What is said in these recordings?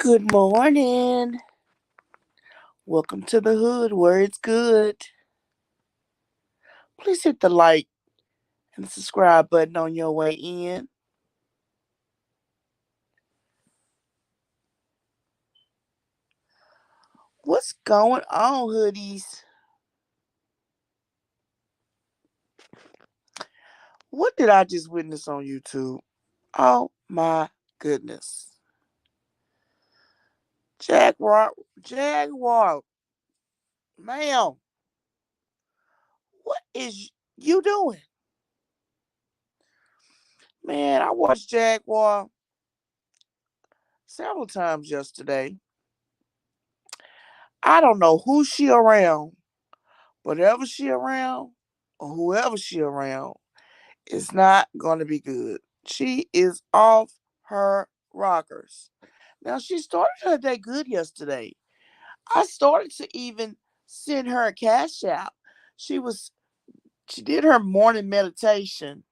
Good morning. Welcome to the hood where it's good. Please hit the like and subscribe button on your way in. What's going on, hoodies? What did I just witness on YouTube? Oh my goodness. Jaguar, ma'am, what is you doing? Man, I watched Jaguar several times yesterday. I don't know who she around, whatever she around, or whoever she around. It's not going to be good. She is off her rockers. Now, she started her day good yesterday. I started to even send her a cash out. She was she did her morning meditation.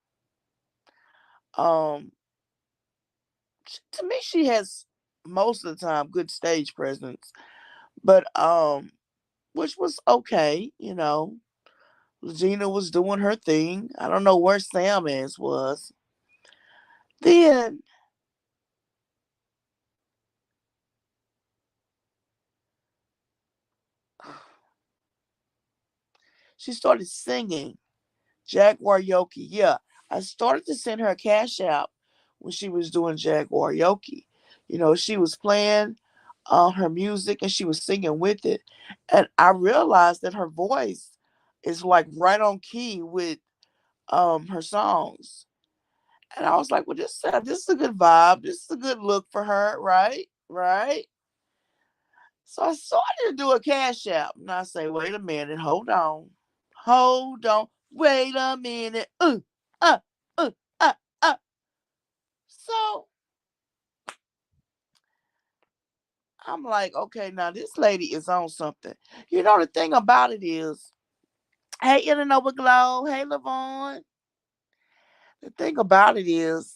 Um to me she has most of the time good stage presence, but which was okay. Regina was doing her thing. I don't know where Sam is was. Then she started singing Jaguar Yoki. Yeah, I started to send her a cash out when she was doing Jaguar Yoki. She was playing her music and she was singing with it. And I realized that her voice is like right on key with her songs. And I was like, well, this is a good vibe. This is a good look for her, right? Right. So I started to do a cash out. And I say, wait a minute, hold on. Hold on. Wait a minute. Uh, uh, uh, uh. So I'm like, okay, now this lady is on something. The thing about it is, hey, Illinois Glow, hey, Lavon. The thing about it is,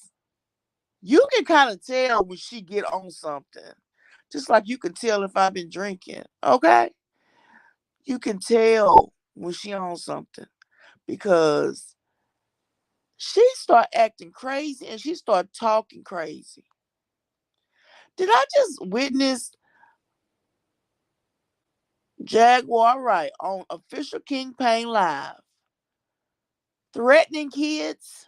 you can kind of tell when she get on something. Just like you can tell if I've been drinking, okay? You can tell when she on something because she start acting crazy and she start talking crazy. Did I just witness Jaguar Wright on Official King Pain Live threatening kids?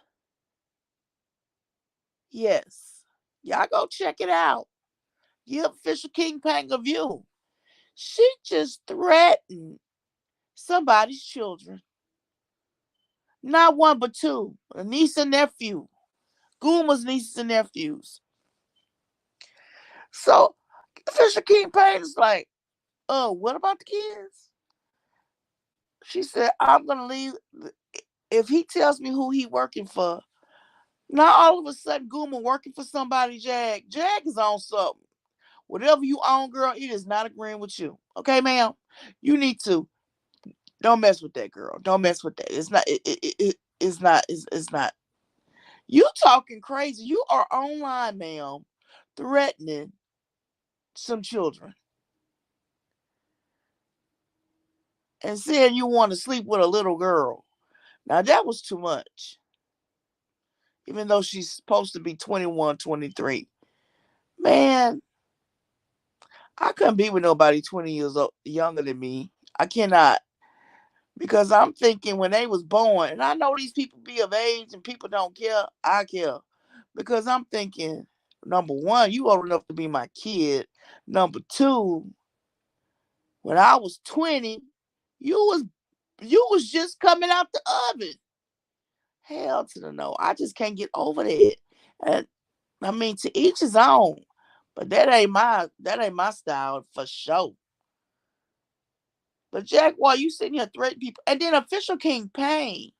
Yes. Y'all go check it out. Give Official King Pain a view. She just threatened somebody's children. Not one but two. A niece and nephew. Gooma's nieces and nephews. So Official King Pain is like, oh, what about the kids? She said, I'm gonna leave if he tells me who he working for. Now all of a sudden Gooma working for somebody, Jag. Jag is on something. Whatever you own, girl, it is not agreeing with you. Okay, ma'am? You need to don't mess with that girl. Don't mess with that. It's not it's not. You talking crazy. You are online, ma'am, threatening some children and saying you want to sleep with a little girl. Now that was too much. Even though she's supposed to be 21, 23. Man, I couldn't be with nobody 20 years younger than me. I cannot. Because I'm thinking when they was born, and I know these people be of age and people don't care. I care. Because I'm thinking, number one, you old enough to be my kid. Number two, when I was 20, you was you was just coming out the oven. Hell to the no. I just can't get over that. And I mean, to each his own. But that ain't my style for sure. But Jack, while you sitting here threatening people, and then Official King Pain,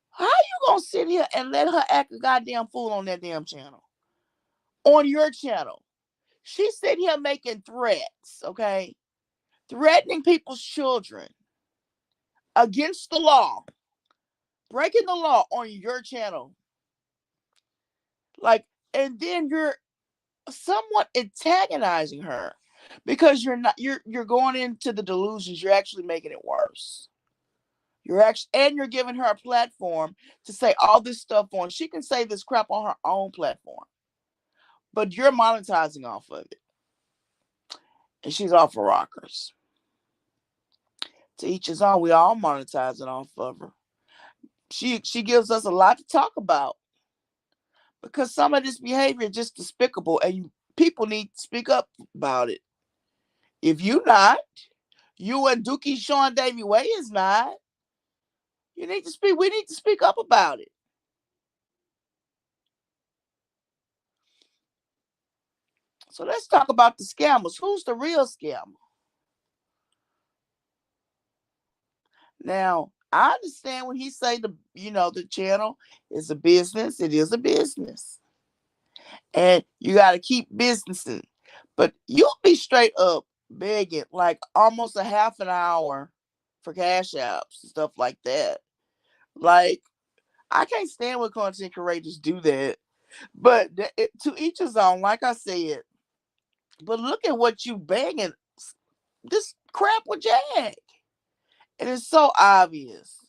how you gonna sit here and let her act a goddamn fool on that damn channel? On your channel. She's sitting here making threats, okay? Threatening people's children against the law, breaking the law on your channel. Like, and then somewhat antagonizing her, because you're going into the delusions. You're actually making it worse. You're giving her a platform to say all this stuff on. She can say this crap on her own platform, but you're monetizing off of it, and she's off for rockers. To each his own. We all monetizing off of her. She gives us a lot to talk about, because some of this behavior is just despicable, and people need to speak up about it. If you not, you and Dookie Sean Davy Way is not. You need to speak. We need to speak up about it. So let's talk about the scammers. Who's the real scammer? Now, I understand when he say the channel is a business. It is a business, and you got to keep businessing. But you'll be straight up begging like almost a half an hour for cash apps and stuff like that. Like, I can't stand when content creators do that. But to each his own, like I said. But look at what you begging. This crap with Jag. And it's so obvious.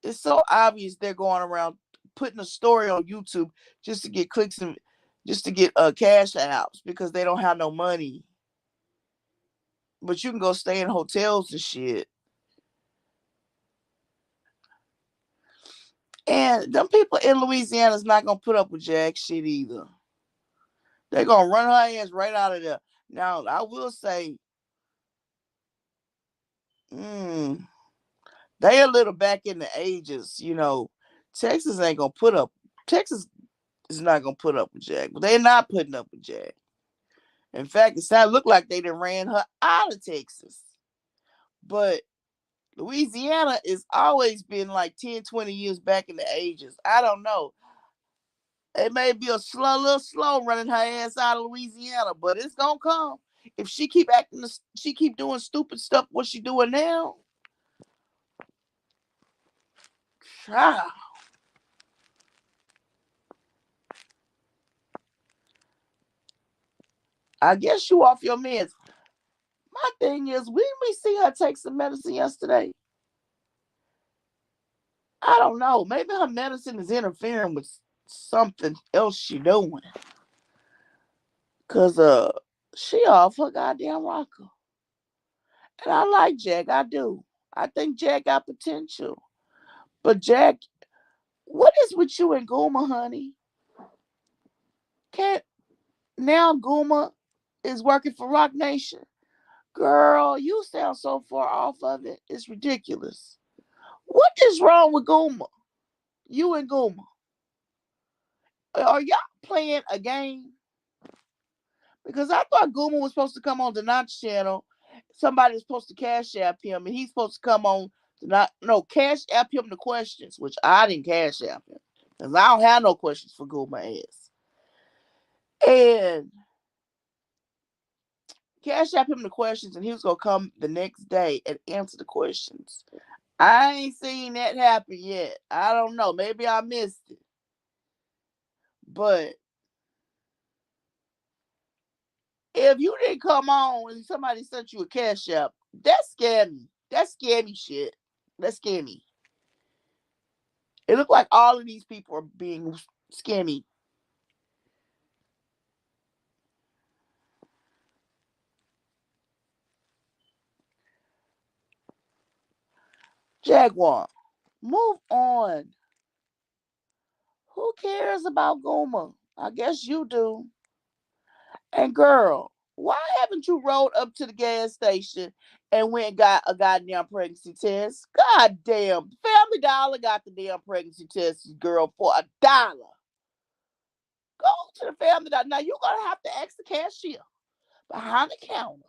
It's so obvious they're going around putting a story on YouTube just to get clicks and just to get cash apps, because they don't have no money. But you can go stay in hotels and shit. And them people in Louisiana is not gonna put up with Jack shit either. They're gonna run her ass right out of there. Now I will say, they a little back in the ages. Texas ain't gonna put up. Texas is not gonna put up with Jack, but they're not putting up with Jack. In fact, it looked like they done ran her out of Texas. But Louisiana has always been like 10, 20 years back in the ages. I don't know. It may be little slow running her ass out of Louisiana, but it's gonna come. If she keep doing stupid stuff, what she doing now? Ah, I guess you off your meds. My thing is, we see her take some medicine yesterday. I don't know. Maybe her medicine is interfering with something else she doing. Cause she off her goddamn rocker. And I like Jack. I do. I think Jack got potential. But Jack, what is with you and Guma, honey? Can't now Guma is working for Rock Nation. Girl, you sound so far off of it. It's ridiculous. What is wrong with Guma? You and Guma. Are y'all playing a game? Because I thought Guma was supposed to come on the Notch channel. Somebody was supposed to cash app him, and he's supposed to come on cash app him the questions, which I didn't cash app him. Because I don't have no questions for Guma ass. And cash app him the questions, and he was gonna come the next day and answer the questions. I ain't seen that happen yet. I don't know. Maybe I missed it. But if you didn't come on and somebody sent you a cash app, that's scammy. That's scammy shit. That's scammy. It looked like all of these people are being scammy. Jaguar, move on. Who cares about Goma? I guess you do. And girl, why haven't you rolled up to the gas station and went and got a goddamn pregnancy test? God damn. Family Dollar got the damn pregnancy test, girl, for $1. Go to the Family Dollar. Now you're gonna have to ask the cashier behind the counter.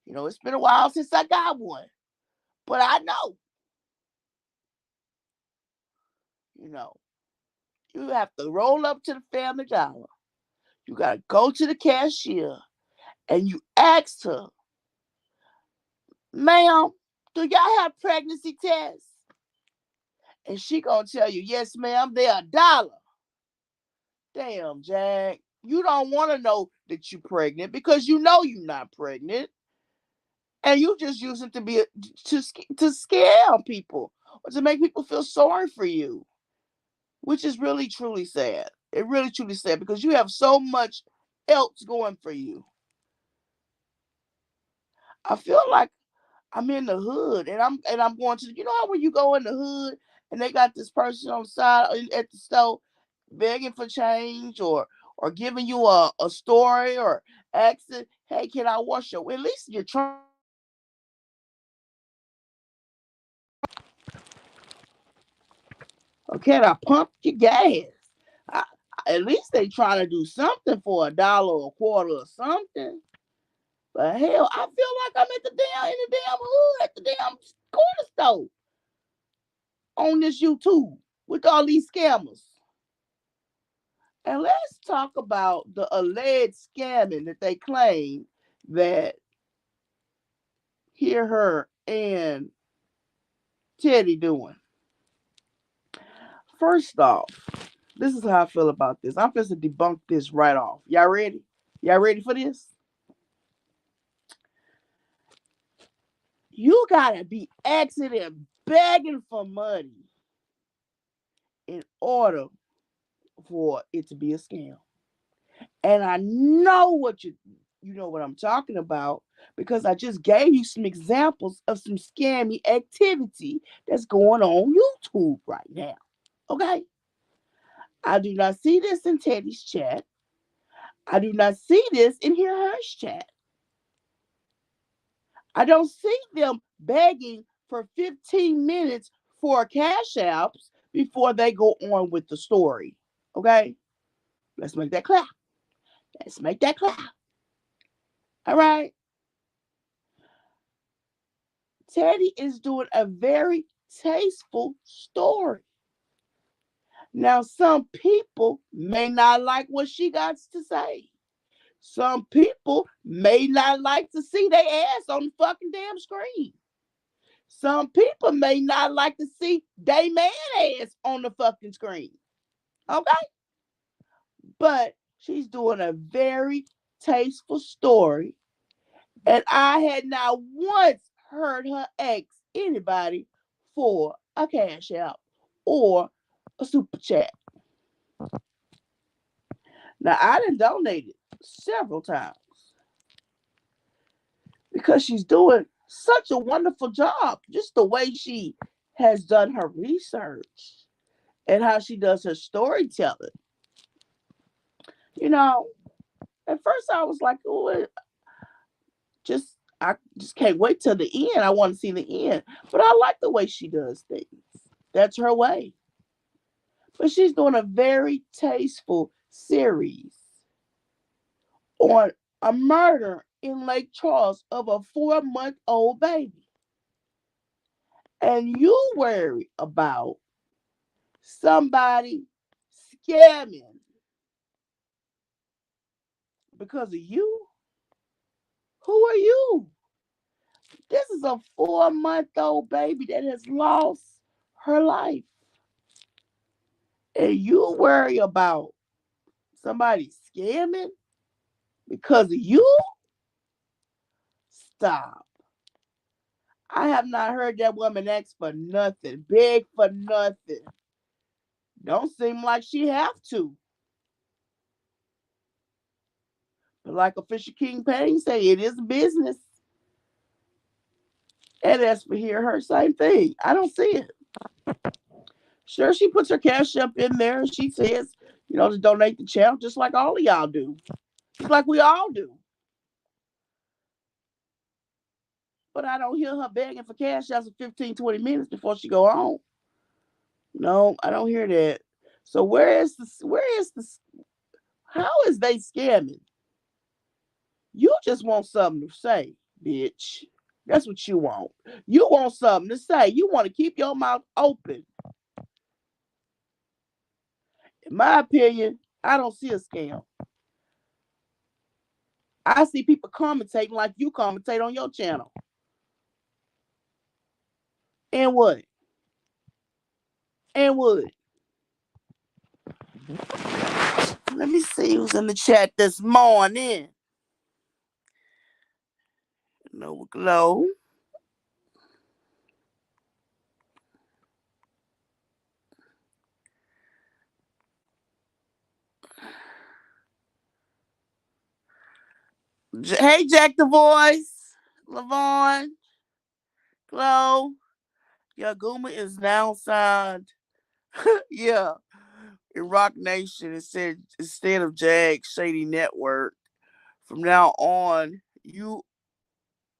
It's been a while since I got one. But I know. You have to roll up to the Family Dollar. You got to go to the cashier and you ask her, ma'am, do y'all have pregnancy tests? And she gonna tell you, yes, ma'am, they're $1. Damn, Jack. You don't want to know that you're pregnant because you know you're not pregnant, and you just use it to to scare people or to make people feel sorry for you, which is really truly sad. It really truly sad because you have so much else going for you. I feel like I'm in the hood and I'm going to, you know how when you go in the hood and they got this person on the side at the store begging for change or giving you a story or asking, hey, can I wash your, at least you're trying, or can I pump your gas? I, at least they trying to do something for $1 or a quarter or something. But hell, I feel like I'm at the damn in the damn hood at the damn corner store on this YouTube with all these scammers. And let's talk about the alleged scamming that they claim that hear her and Teddy doing. First off, this is how I feel about this. I'm supposed to debunk this right off. Y'all ready? Y'all ready for this? You gotta be asking and begging for money in order for it to be a scam. And I know what you know what I'm talking about because I just gave you some examples of some scammy activity that's going on YouTube right now. Okay? I do not see this in Teddy's chat. I do not see this in Hear Her's chat. I don't see them begging for 15 minutes for cash apps before they go on with the story. Okay? Let's make that clear. Let's make that clear. All right? Teddy is doing a very tasteful story. Now, some people may not like what she got to say. Some people may not like to see their ass on the fucking damn screen. Some people may not like to see they man ass on the fucking screen. Okay? But she's doing a very tasteful story. And I had not once heard her ask anybody for a cash app or a super chat. Now, I done donated several times because she's doing such a wonderful job. Just the way she has done her research and how she does her storytelling. You know, at first I was like, oh, I just can't wait till the end. I want to see the end. But I like the way she does things. That's her way. But she's doing a very tasteful series on a murder in Lake Charles of a 4-month-old baby. And you worry about somebody scamming because of you? Who are you? This is a 4-month-old baby that has lost her life. And you worry about somebody scamming because of you? Stop. I have not heard that woman ask for nothing, beg for nothing. Don't seem like she have to. But like Official King Payne say, it is business. And as for Hear Her, same thing. I don't see it. Sure, she puts her cash up in there and she says, to donate the channel just like all of y'all do. Just like we all do. But I don't hear her begging for cash out for 15, 20 minutes before she go home. No, I don't hear that. So how is they scamming? You just want something to say, bitch. That's what you want. You want something to say. You want to keep your mouth open. In my opinion, I don't see a scam. I see people commentating like you commentate on your channel. And what? And what? Let me see who's in the chat this morning. No glow. Hey, Jack the Voice, Lavon, Glow. Yeah, Guma is now signed. Yeah, in Rock Nation, it said instead of Jag Shady Network, from now on, you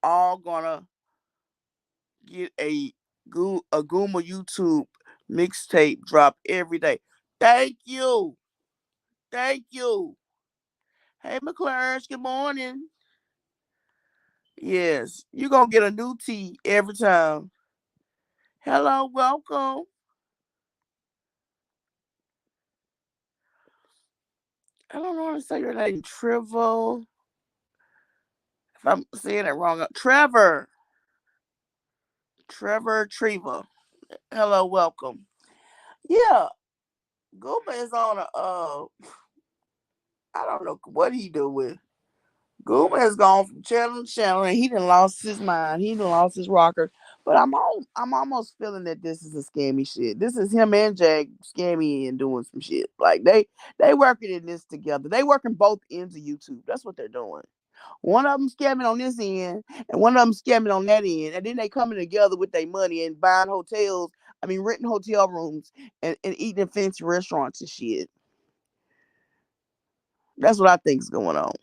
all gonna get a Guma YouTube mixtape drop every day. Thank you. Thank you. Hey, McClurge, good morning. Yes, you're gonna get a new tea every time. Hello, welcome. I don't know how to say your name. Trivel. If I'm saying it wrong, Trevor. Trevor Treva. Hello, welcome. Yeah, Guma is on a I don't know what he doing. Guma has gone from channel to channel, and he done lost his mind. He done lost his rocker. But I'm almost feeling that this is a scammy shit. This is him and Jag scammy and doing some shit. Like they working in this together. They working both ends of YouTube. That's what they're doing. One of them scamming on this end, and one of them scamming on that end, and then they coming together with their money and buying hotels. I mean, renting hotel rooms and eating in fancy restaurants and shit. That's what I think is going on.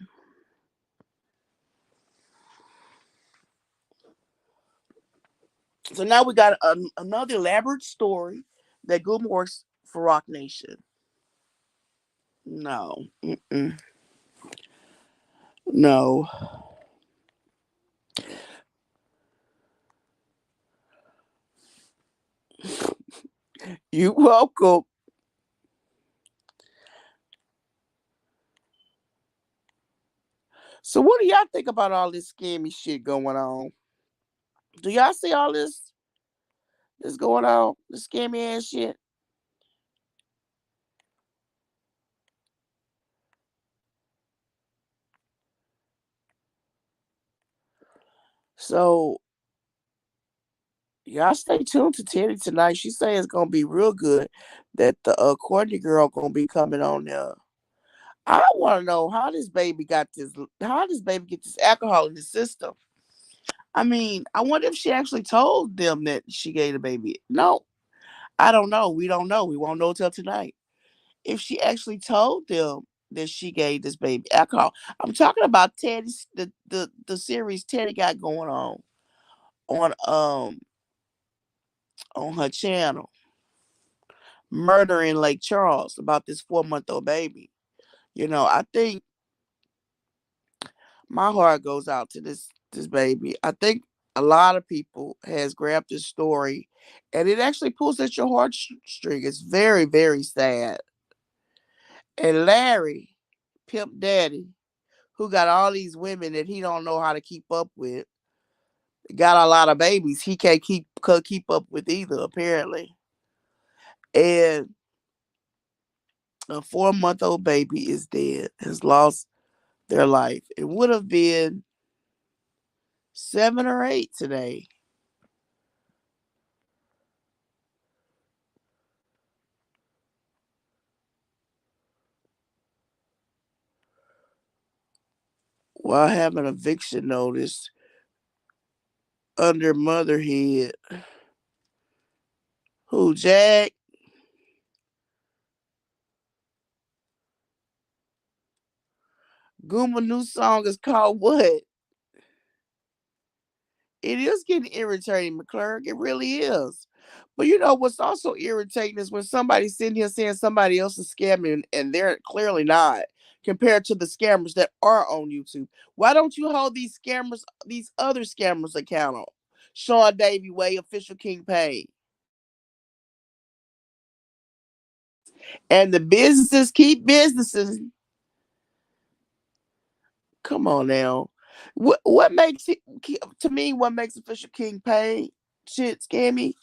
So now we got another elaborate story that Goodman works for Rock Nation. No. Mm-mm. No. You welcome. So what do y'all think about all this scammy shit going on? Do y'all see all this going on? This scammy ass shit? So y'all stay tuned to Teddy tonight. She say it's gonna be real good. That the Courtney girl gonna be coming on there. I want to know how this baby got this. How this baby get this alcohol in the system? I mean, I wonder if she actually told them that she gave the baby. No, I don't know. We don't know. We won't know till tonight. If she actually told them that she gave this baby alcohol. I'm talking about Teddy's the series Teddy got going on on her channel, Murder in Lake Charles, about this 4-month-old baby. I think my heart goes out to this baby. I think a lot of people has grabbed this story, and it actually pulls at your heartstring. It's very, very sad. And Larry, Pimp Daddy, who got all these women that he don't know how to keep up with, got a lot of babies he can't keep up with either, apparently. And a 4-month-old baby is dead, has lost their life. It would have been 7 or 8 today. While having eviction notice under motherhead. Who, Jack? Gooma new song is called what? It is getting irritating, McClurg. It really is. But you know what's also irritating is when somebody's sitting here saying somebody else is scamming and they're clearly not, compared to the scammers that are on YouTube. Why don't you hold these scammers, these other scammers accountable? Sean Davy Way, Official King Payne. And the businesses keep businesses. Come on now. What makes it, to me, what makes Official King Payne shit scammy?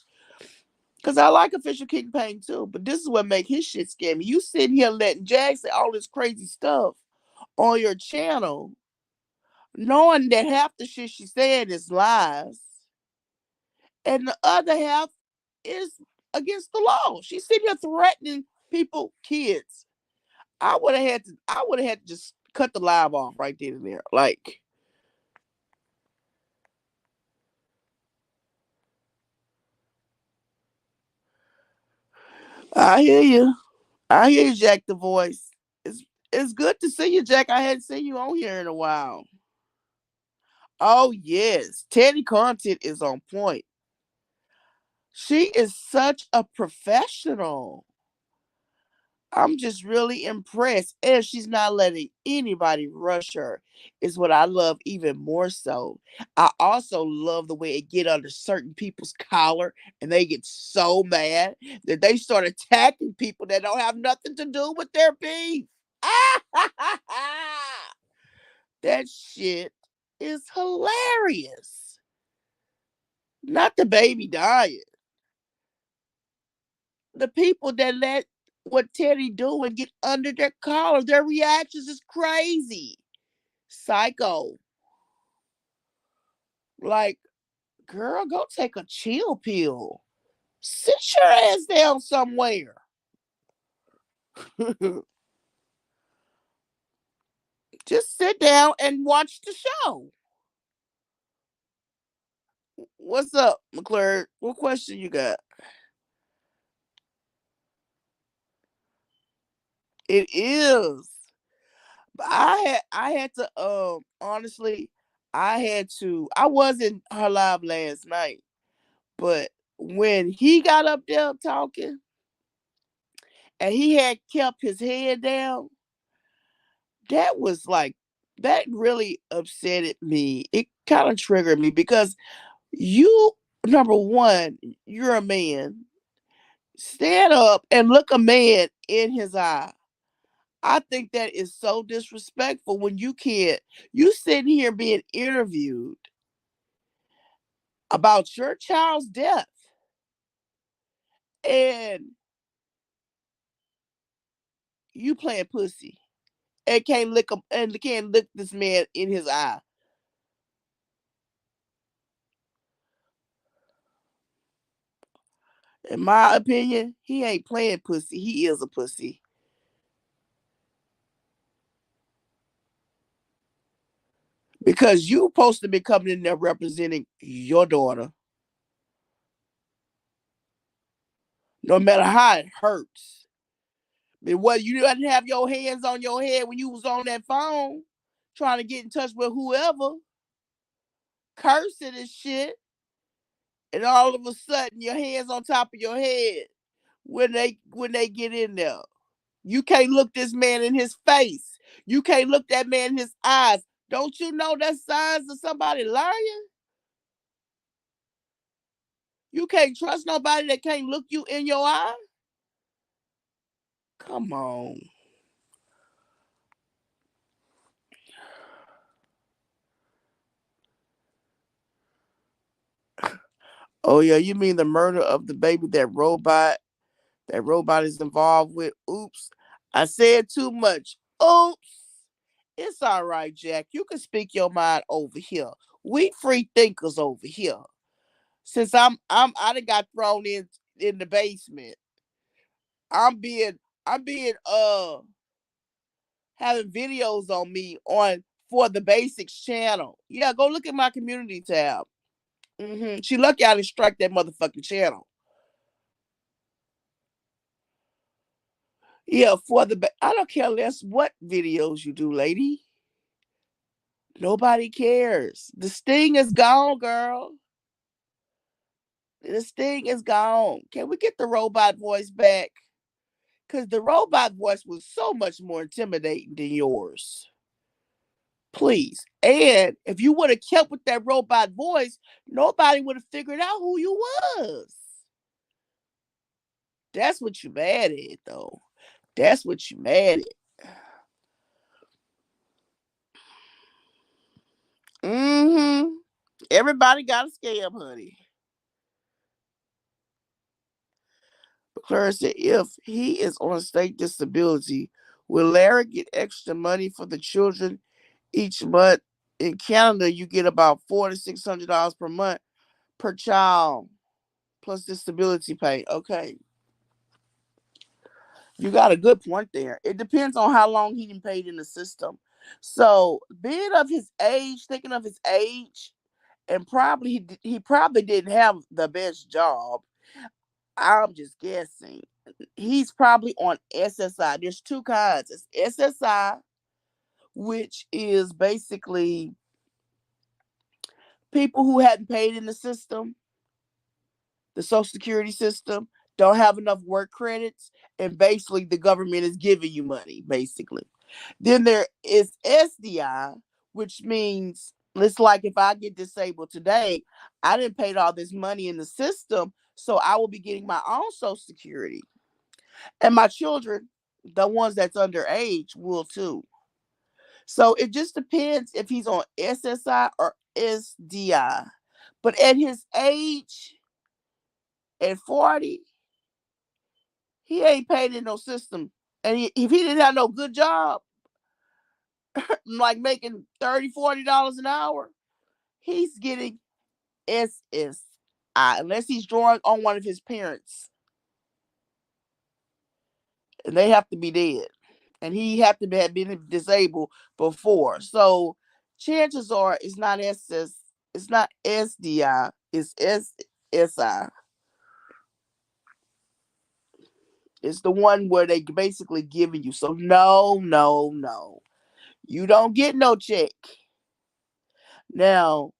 Cause I like official King Payne too, but this is what make his shit scary. You sitting here letting Jag say all this crazy stuff on your channel, knowing that half the shit she said is lies, and the other half is against the law. She's sitting here threatening people, kids. I would have had to just cut the live off right then and there. Like, I hear you. I hear you, Jack the voice. It's good to see you, Jack. I hadn't seen you on here in a while. Oh yes. Teddy content is on point. She is such a professional. I'm just really impressed. And she's not letting anybody rush her, is what I love even more so. I also love the way it get under certain people's collar and they get so mad that they start attacking people that don't have nothing to do with their beef. That shit is hilarious. Not the baby dying. The people that let what Teddy do and get under their collar, their reactions is crazy. Psycho. Like, girl, go take a chill pill. Sit your ass down somewhere. Just sit down and watch the show. What's up, McClure? What question you got? It is. But I had to honestly, I wasn't her live last night, but when he got up there talking and he had kept his head down, that was like that really upsetted me. It kind of triggered me because you, number one, you're a man. Stand up and look a man in his eye. I think that is so disrespectful when you can't. You sitting here being interviewed about your child's death, and you playing pussy and can't look him and can't look this man in his eye. In my opinion, he ain't playing pussy. He is a pussy. Because you supposed to be coming in there representing your daughter, no matter how it hurts. But what you didn't have your hands on your head when you was on that phone trying to get in touch with whoever, cursing and shit, and all of a sudden your hands on top of your head when they get in there. You can't look this man in his face. You can't look that man in his eyes. Don't you know that's signs of somebody lying? You can't trust nobody that can't look you in your eye. Come on. Oh yeah, you mean the murder of the baby that robot is involved with? Oops. I said too much. Oops. It's all right, Jack. You can speak your mind over here. We free thinkers over here. Since I done got thrown in the basement. I'm being I'm being having videos on me on for the basics channel. Yeah, go look at my community tab. She lucky I didn't strike that motherfucking channel. Yeah, I don't care less what videos you do, lady. Nobody cares. The sting is gone, girl. The sting is gone. Can we get the robot voice back? Because the robot voice was so much more intimidating than yours. Please. And if you would have kept with that robot voice, nobody would have figured out who you was. That's what you mad at, though. That's what you mad at. Mm-hmm. Everybody got a scam, honey. Clara said, if he is on state disability, will Larry get extra money for the children each month? In Canada, you get about $400 to $600 per month per child plus disability pay. Okay, you got a good point there. It depends on how long he been paid in the system. So, being of his age, thinking of his age, and probably he probably didn't have the best job. I'm just guessing. He's probably on SSI. There's two kinds. It's SSI, which is basically people who hadn't paid in the system, the Social Security system, don't have enough work credits, and basically the government is giving you money, basically. Then there is SDI, which means it's like if I get disabled today, I didn't pay all this money in the system, so I will be getting my own Social Security. And my children, the ones that's underage, will too. So it just depends if he's on SSI or SDI. But at his age, at 40, he ain't paid in no system. And if he didn't have no good job, like making $30, $40 an hour, he's getting SSI, unless he's drawing on one of his parents. And they have to be dead. And he have to have been disabled before. So chances are it's not SDI, it's SSI. It's the one where they basically giving you. So no, no, no. You don't get no check. Now,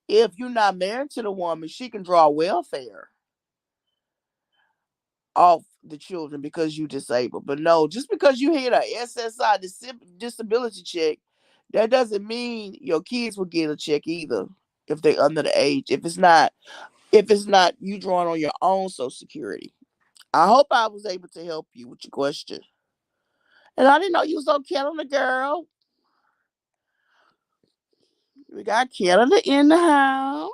if you're not married to the woman, she can draw welfare off the children because you disabled. But no, just because you hit a SSI disability check, that doesn't mean your kids will get a check either if they're under the age. If it's not you drawing on your own Social Security. I hope I was able to help you with your question. And I didn't know you was on Canada, girl. We got Canada in the house.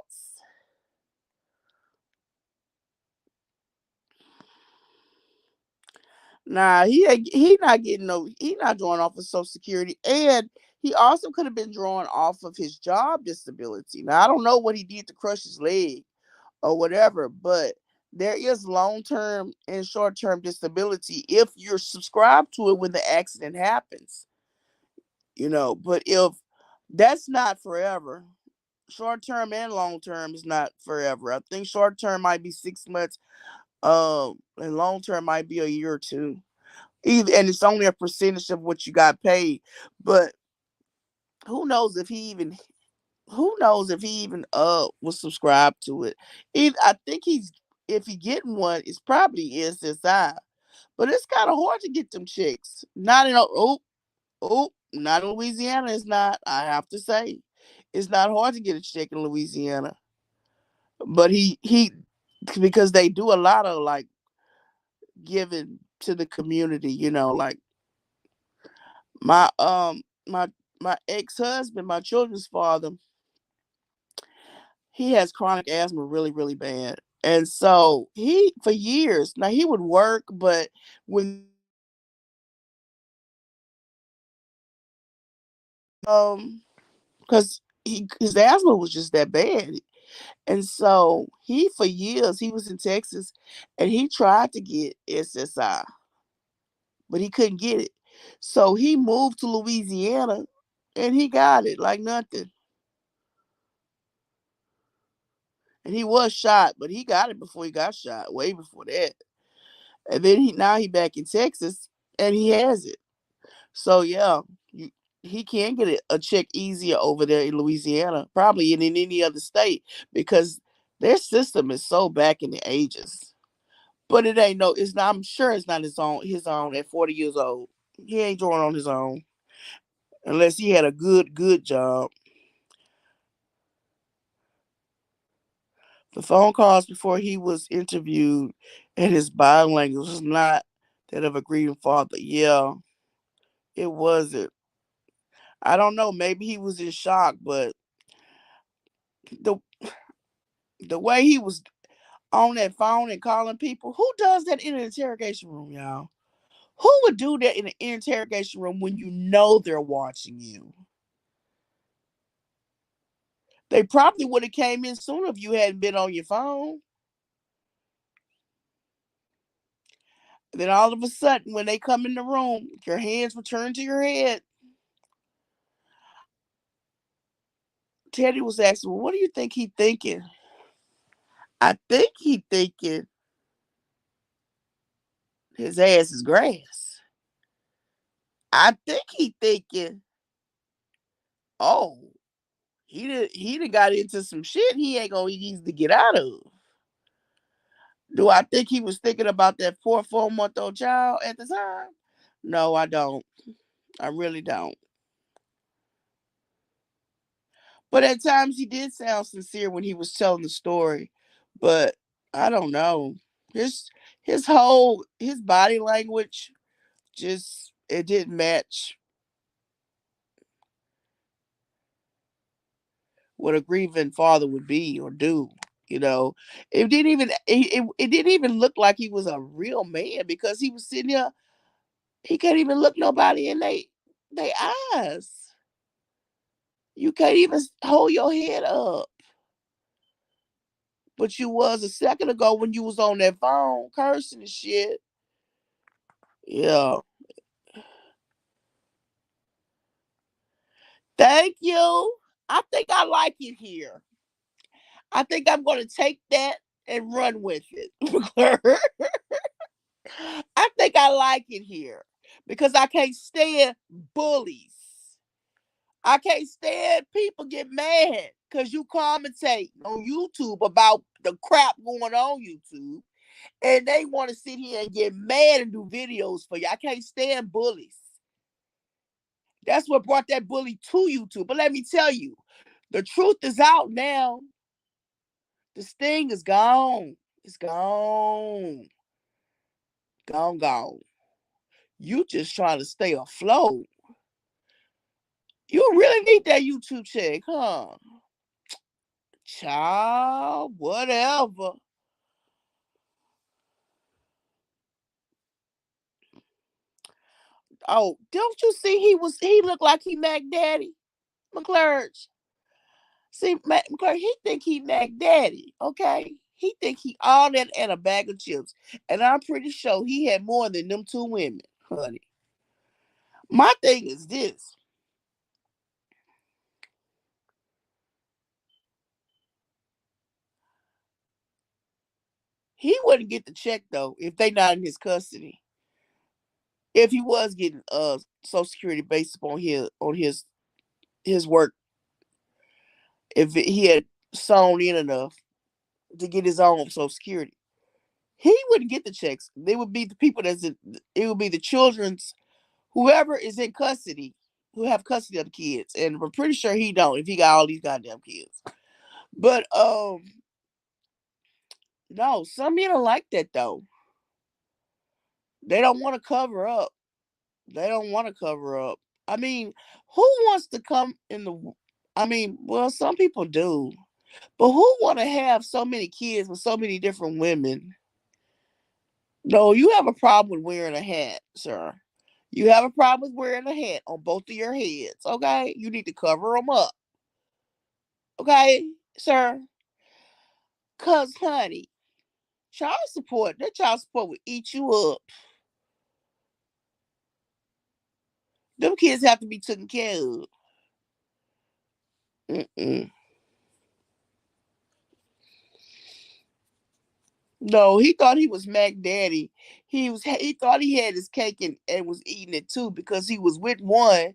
Nah, he not drawing off of Social Security, and he also could have been drawing off of his job disability. Now I don't know what he did to crush his leg or whatever, but there is long term and short term disability if you're subscribed to it when the accident happens. But if that's not forever, short term and long term is not forever. I think short term might be 6 months, and long term might be a year or two. Either, and it's only a percentage of what you got paid. But who knows if he even was subscribed to it. I think he's if he getting one, it's probably SSI. But it's kind of hard to get them checks. Not in not in Louisiana. It's not. I have to say, it's not hard to get a check in Louisiana. But he because they do a lot of like giving to the community. Like my my my ex-husband, my children's father, he has chronic asthma really, really bad. And so he for years now he would work, but when because his asthma was just that bad. And so he for years he was in Texas and he tried to get SSI, but he couldn't get it. So he moved to Louisiana and he got it like nothing. And he was shot, but he got it before he got shot, way before that. And then he back in Texas and he has it. So yeah, he can get a check easier over there in Louisiana, probably in any other state, because their system is so back in the ages. But it ain't no. It's not. I'm sure it's not his own at 40 years old. He ain't drawing on his own unless he had a good job. The phone calls before he was interviewed and his body language was not that of a grieving father. Yeah, it wasn't. I don't know. Maybe he was in shock, but the the way he was, on that phone and calling people. Who does that in an interrogation room, y'all? Who would do that in an interrogation room when you know they're watching you? They probably would have came in sooner if you hadn't been on your phone. Then all of a sudden, when they come in the room, your hands return to your head. Teddy was asking, well, what do you think he thinking? I think he thinking his ass is grass. I think he thinking, oh, he done got into some shit he ain't gonna easily get out of. Do I think he was thinking about that 4 month old child at the time? No, I don't. I really don't. But at times he did sound sincere when he was telling the story. But I don't know. His his body language just it didn't match what a grieving father would be or do. You know, it didn't even look like he was a real man because he was sitting there. He can't even look nobody in they eyes. You can't even hold your head up. But you was a second ago when you was on that phone cursing and shit. Yeah. Thank you. I think I like it here. I think I'm going to take that and run with it. I think I like it here because I can't stand bullies. I can't stand people get mad because you commentate on YouTube about the crap going on YouTube and they want to sit here and get mad and do videos for you. I can't stand bullies. That's what brought that bully to YouTube. But let me tell you, the truth is out now. The sting is gone. It's gone. Gone, gone. You just trying to stay afloat. You really need that YouTube check, huh? Child, whatever. Oh, don't you see he looked like he Mac Daddy? McClurge. See, McClurge, he think he Mac Daddy, okay? He think he all that and a bag of chips. And I'm pretty sure he had more than them two women, honey. My thing is this. He wouldn't get the check though if they not in his custody. If he was getting Social Security based upon his work, if he had sewn in enough to get his own Social Security, he wouldn't get the checks. They would be the people it would be the children's whoever is in custody who have custody of the kids, and I'm pretty sure he don't if he got all these goddamn kids. But no, some men are like that though. They don't want to cover up. They don't want to cover up. I mean, who wants to come in the? I mean, well, some people do, but who want to have so many kids with so many different women? No, you have a problem with wearing a hat, sir. You have a problem with wearing a hat on both of your heads, okay? You need to cover them up, okay, sir? Cause, honey, that child support will eat you up. Them kids have to be taken care of. Mm-mm. No, he thought he was Mac Daddy. He thought he had his cake and was eating it too because he was with one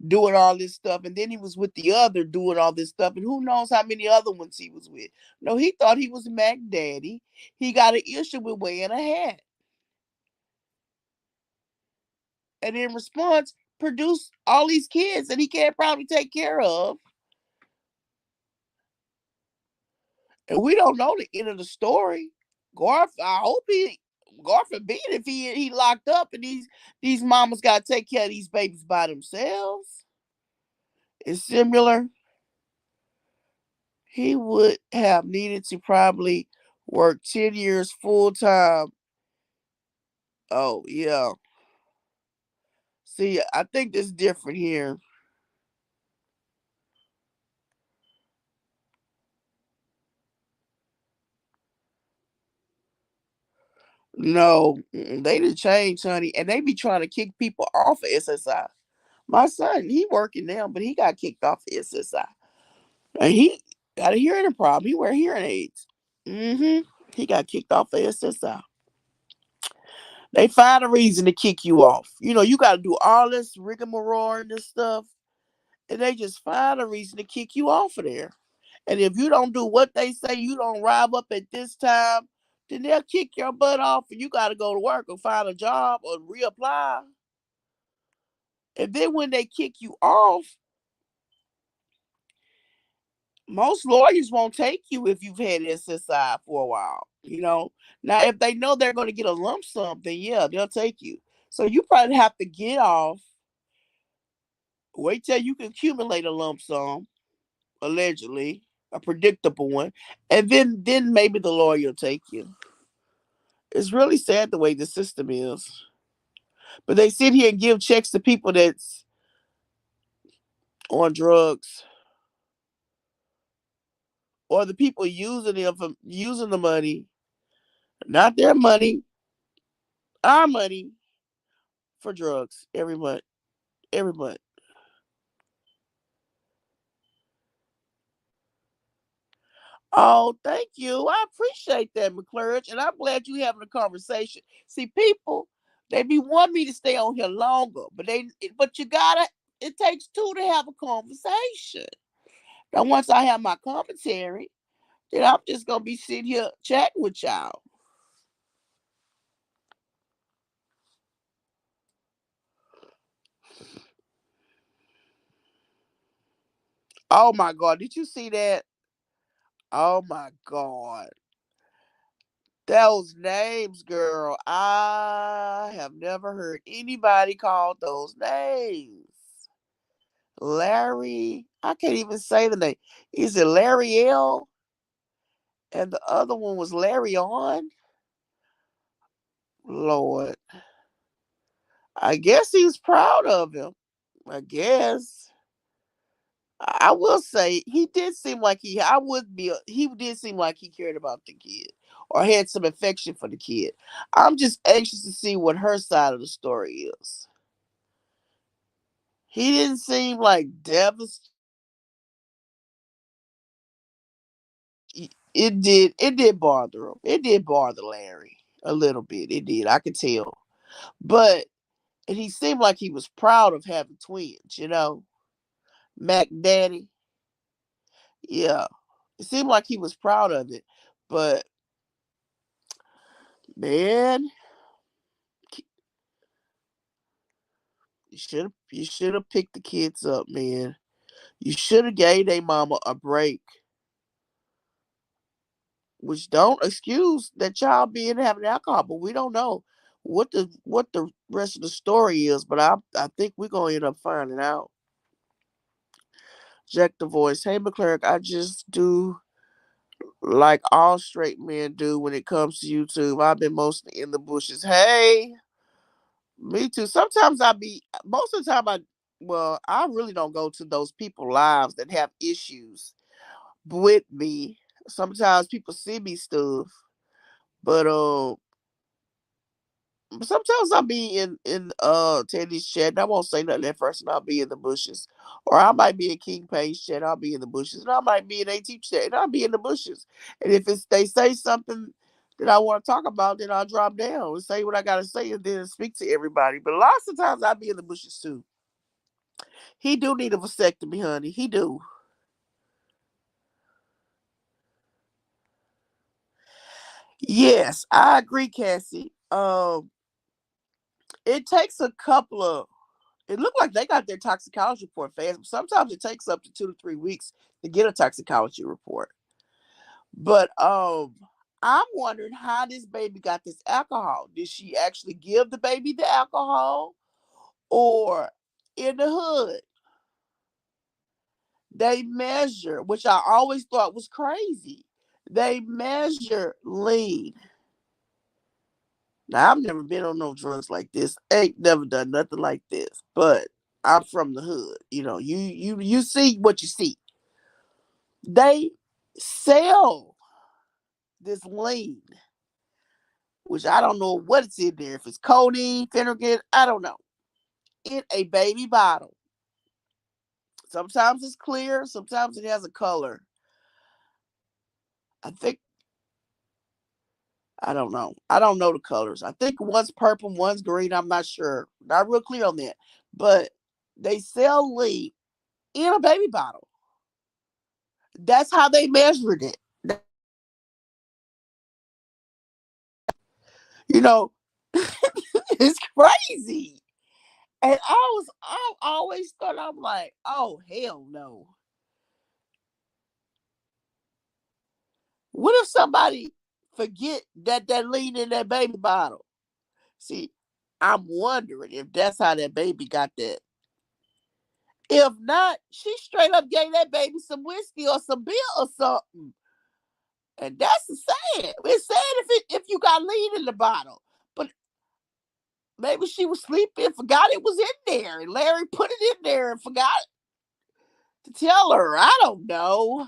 doing all this stuff, and then he was with the other doing all this stuff, and who knows how many other ones he was with. No, he thought he was Mac Daddy. He got an issue with wearing a hat, and in response, produced all these kids that he can't probably take care of. And we don't know the end of the story. Garth, I hope God forbid if he locked up and these mamas got to take care of these babies by themselves. It's similar. He would have needed to probably Worked 10 years full time. Oh, yeah. See, I think it's different here. No, they didn't change, honey. And they be trying to kick people off of SSI. My son, he working now, but he got kicked off of SSI. And he got a hearing problem. He wear hearing aids. He got kicked off of SSI. They find a reason to kick you off. You got to do all this rigmarole and this stuff, and they just find a reason to kick you off of there. And if you don't do what they say, you don't arrive up at this time, then they'll kick your butt off, and you got to go to work or find a job or reapply. And then when they kick you off, most lawyers won't take you if you've had SSI for a while. Now if they know they're going to get a lump sum, then yeah, they'll take you. So you probably have to get off, wait till you can accumulate a lump sum, allegedly, a predictable one, and then maybe the lawyer will take you. It's really sad the way the system is. But they sit here and give checks to people that's on drugs, or the people using them for using the money, not their money, our money, for drugs every month. Every month. Oh, thank you. I appreciate that, McClurge. And I'm glad you having a conversation. See, people, they be wanting me to stay on here longer, but you gotta, it takes two to have a conversation. Now, once I have my commentary, then I'm just gonna be sitting here chatting with y'all. Oh my God, did you see that? Oh my God. Those names, girl. I have never heard anybody call those names. Larry. I can't even say the name. Is it Larry L? And the other one was Larry On? Lord. I guess he was proud of him. I guess. I will say he did seem like he did seem like he cared about the kid or had some affection for the kid. I'm just anxious to see what her side of the story is. He didn't seem like devastated. It did bother him. It did bother Larry a little bit. It did. I could tell. But and he seemed like he was proud of having twins. Mac Daddy. Yeah. It seemed like he was proud of it. But man, you should have picked the kids up, man. You should have gave their mama a break. Which don't excuse that child being having alcohol, but we don't know what the rest of the story is. But I think we're gonna end up finding out. Jack the voice. Hey McClurk, I just do like all straight men do when it comes to YouTube. I've been mostly in the bushes. Hey, me too. Sometimes most of the time I really don't go to those people lives that have issues with me. Sometimes people see me stuff, but sometimes I'll be in Teddy's chat and I won't say nothing at first and I'll be in the bushes. Or I might be in King Payne's chat, I'll be in the bushes. And I might be in AT chat and I'll be in the bushes. And if they say something that I want to talk about, then I'll drop down and say what I gotta say and then speak to everybody. But lots of times I'll be in the bushes too. He do need a vasectomy, honey. He do. Yes, I agree, Cassie. It takes a couple of It looked like they got their toxicology report fast. Sometimes it takes up to 2 to 3 weeks to get a toxicology report. But I'm wondering how this baby got this alcohol. Did she actually give the baby the alcohol? Or in the hood, they measure, which I always thought was crazy. They measure lean. Now I've never been on no drugs like this. Ain't never done nothing like this. But I'm from the hood. You know, you see what you see. They sell this lean, which I don't know what it's in there. If it's codeine, phenergan, I don't know. In a baby bottle. Sometimes it's clear, sometimes it has a color. I think I don't know. I don't know the colors. I think one's purple, one's green. I'm not sure. Not real clear on that. But they sell lead in a baby bottle. That's how they measured it. You know, it's crazy. And I always thought, I'm like, oh hell no. What if somebody forget that lead in that baby bottle? See, I'm wondering if that's how that baby got that. If not, she straight up gave that baby some whiskey or some beer or something. And that's sad. It's sad if you got lead in the bottle. But maybe she was sleeping and forgot it was in there. And Larry put it in there and forgot to tell her. I don't know.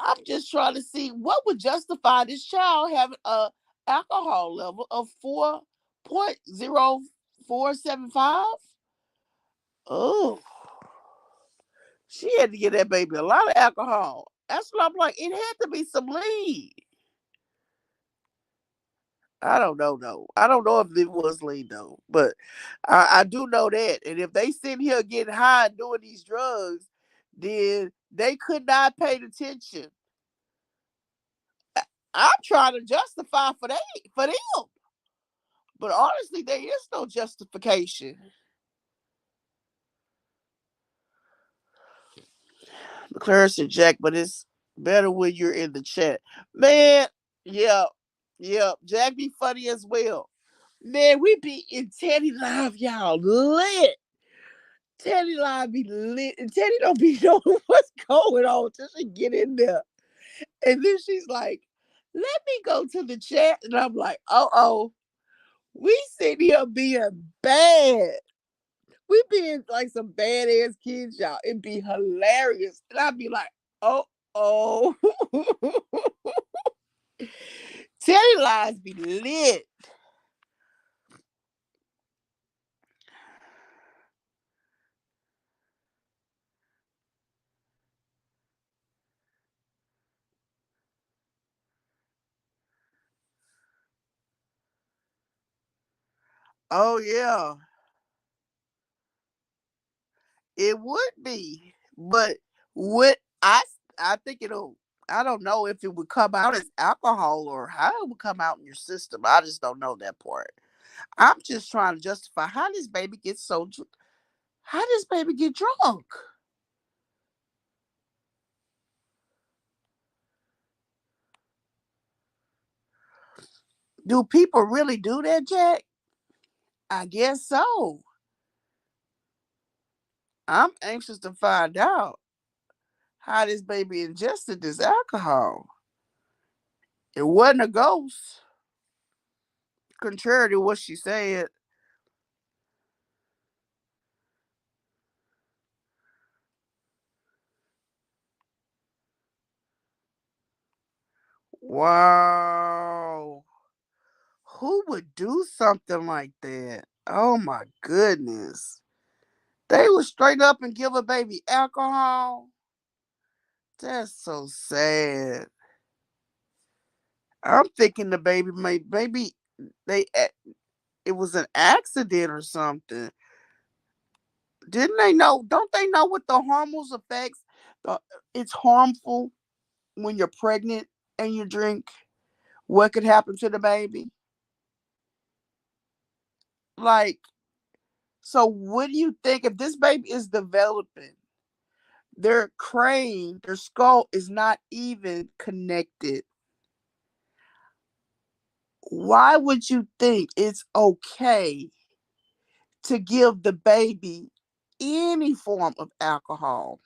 I'm just trying to see what would justify this child having a alcohol level of 4.0475. Oh, she had to get that baby a lot of alcohol. That's what I'm like. It had to be some lead. I don't know though. I don't know if it was lead though, but I do know that. And if they sitting here getting high and doing these drugs, then they could not pay attention. I'm trying to justify for them, but honestly, there is no justification. McClure said, Jack, but it's better when you're in the chat, man. Yeah, yeah. Jack be funny as well. Man, we be in Teddy Live, y'all, lit. Teddy Live be lit, and Teddy don't be knowing what's going on till she get in there. And then she's like, let me go to the chat. And I'm like, oh, we sitting here being bad. We being like some badass kids, y'all. It'd be hilarious. And I'd be like, oh. Teddy Lives be lit. Oh yeah. It would be, but what I think it'll. I don't know if it would come out as alcohol or how it would come out in your system. I just don't know that part. I'm just trying to justify how this baby gets how this baby get drunk. Do people really do that, Jack? I guess so. I'm anxious to find out how this baby ingested this alcohol. It wasn't a ghost, contrary to what she said. Wow. Who would do something like that? Oh my goodness. They would straight up and give a baby alcohol. That's so sad. I'm thinking the baby maybe they it was an accident or something. Didn't they know? Don't they know what the harmful effects? The, it's harmful when you're pregnant and you drink. What could happen to the baby? Like, so what do you think if this baby is developing? Their crane, their skull is not even connected. Why would you think it's okay to give the baby any form of alcohol?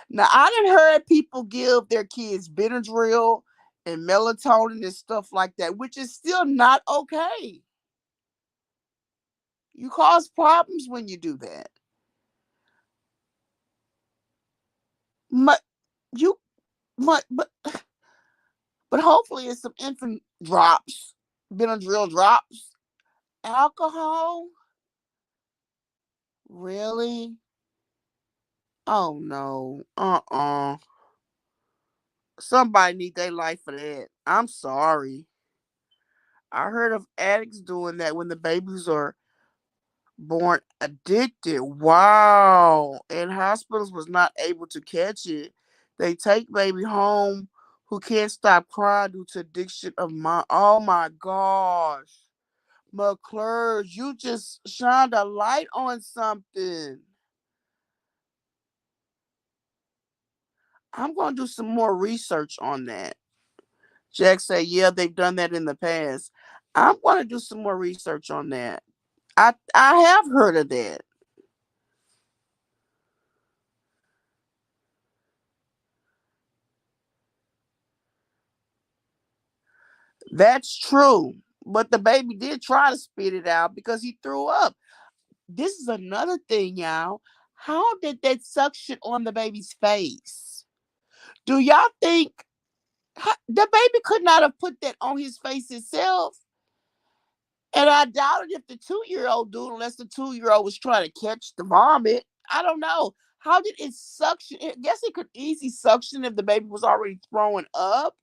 Now I done heard people give their kids Benadryl and melatonin and stuff like that, which is still not okay. You cause problems when you do that. But you but hopefully it's some infant drops, Benadryl drops. Alcohol? Really? Oh no. Somebody need their life for that. I'm sorry. I heard of addicts doing that when the babies are born addicted. Wow. And hospitals was not able to catch it. They take baby home who can't stop crying due to addiction of my oh my gosh. McClure, you just shined a light on something. I'm gonna do some more research on that. Jack said, yeah, they've done that in the past. I'm gonna do some more research on that. I have heard of that. That's true. But the baby did try to spit it out because he threw up. This is another thing, y'all. How did that suction on the baby's face? Do y'all think the baby could not have put that on his face itself? And I doubt it if the 2 year old do, unless the 2 year old was trying to catch the vomit. I don't know. How did it suction? I guess it could easily suction if the baby was already throwing up.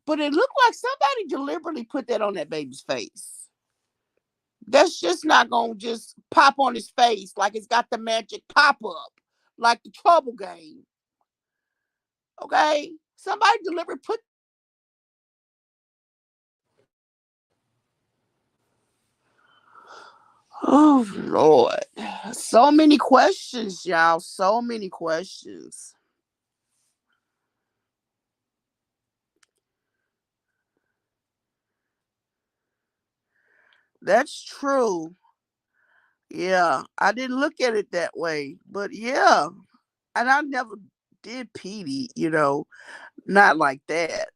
But it looked like somebody deliberately put that on that baby's face. That's just not gonna just pop on his face like it's got the magic pop up, like the trouble game. Okay, somebody deliberately put. Oh Lord, so many questions, y'all. So many questions. That's true. Yeah, I didn't look at it that way, but yeah, and I never did PD. Not like that.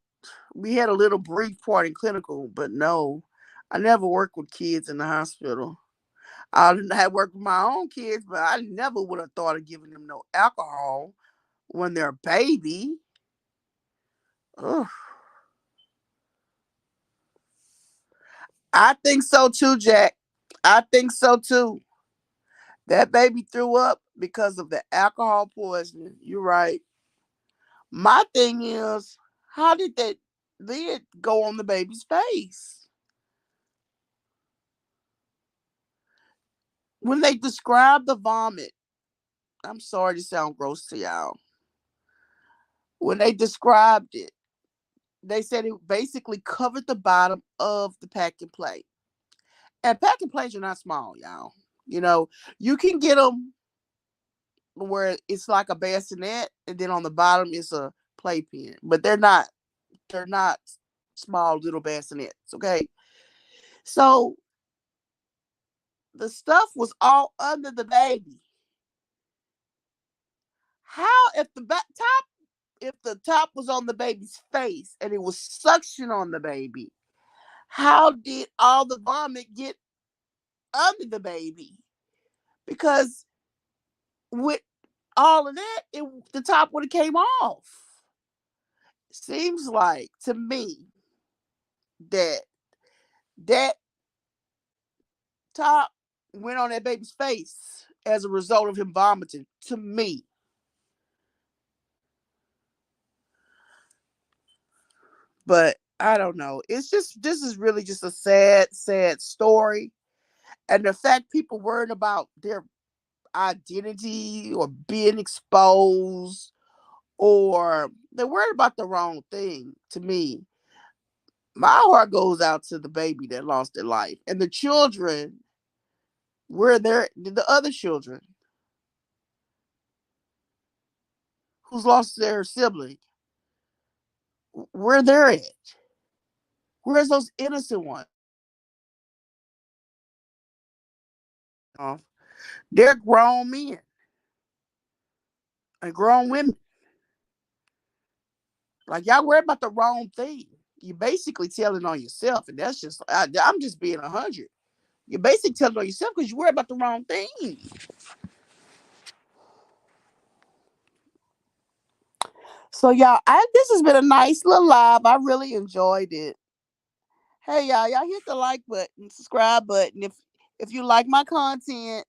We had a little brief part in clinical, but no, I never worked with kids in the hospital. I had worked with my own kids, but I never would have thought of giving them no alcohol when they're a baby. Ugh. I think so too, Jack. I think so too. That baby threw up because of the alcohol poisoning. You're right. My thing is, how did that lid go on the baby's face? When they described the vomit, I'm sorry to sound gross to y'all. When they described it, they said it basically covered the bottom of the packing plate. And packing plates are not small, y'all. You know, you can get them where it's like a bassinet, and then on the bottom is a playpen, but they're not small little bassinets. Okay, so the stuff was all under the baby. How if the top was on the baby's face and it was suction on the baby? How did all the vomit get under the baby? Because with all of that, the top would have came off. Seems like to me that that top went on that baby's face as a result of him vomiting. To me, but I don't know. It's just this is really just a sad, sad story, and the fact people worried about their identity or being exposed, or they're worried about the wrong thing. To me, my heart goes out to the baby that lost their life and the children where they're the other children who's lost their sibling, where they're at. Where's those innocent ones? Uh, they're grown men and grown women. Like y'all worry about the wrong thing. You basically telling on yourself, and that's just I'm just being 100. You're basically telling on yourself because you worry about the wrong thing. So y'all, this has been a nice little live. I really enjoyed it. Hey y'all hit the like button, subscribe button if you like my content,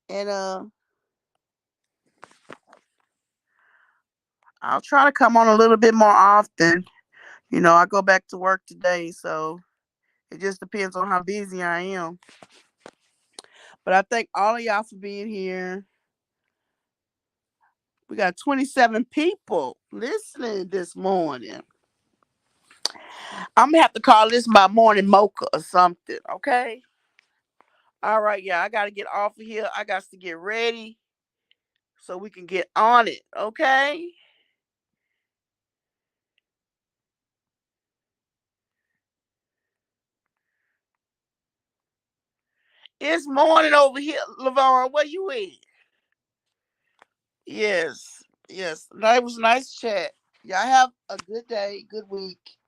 and I'll try to come on a little bit more often. I go back to work today, so it just depends on how busy I am. But I thank all of y'all for being here. We got 27 people listening this morning. I'm gonna have to call this my morning mocha or something, okay? All right, yeah, I gotta get off of here. I got to get ready so we can get on it, okay? It's morning over here, LaVar. Where you at? Yes, yes. That was nice chat. Y'all have a good day, good week.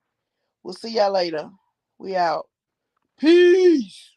We'll see y'all later. We out. Peace.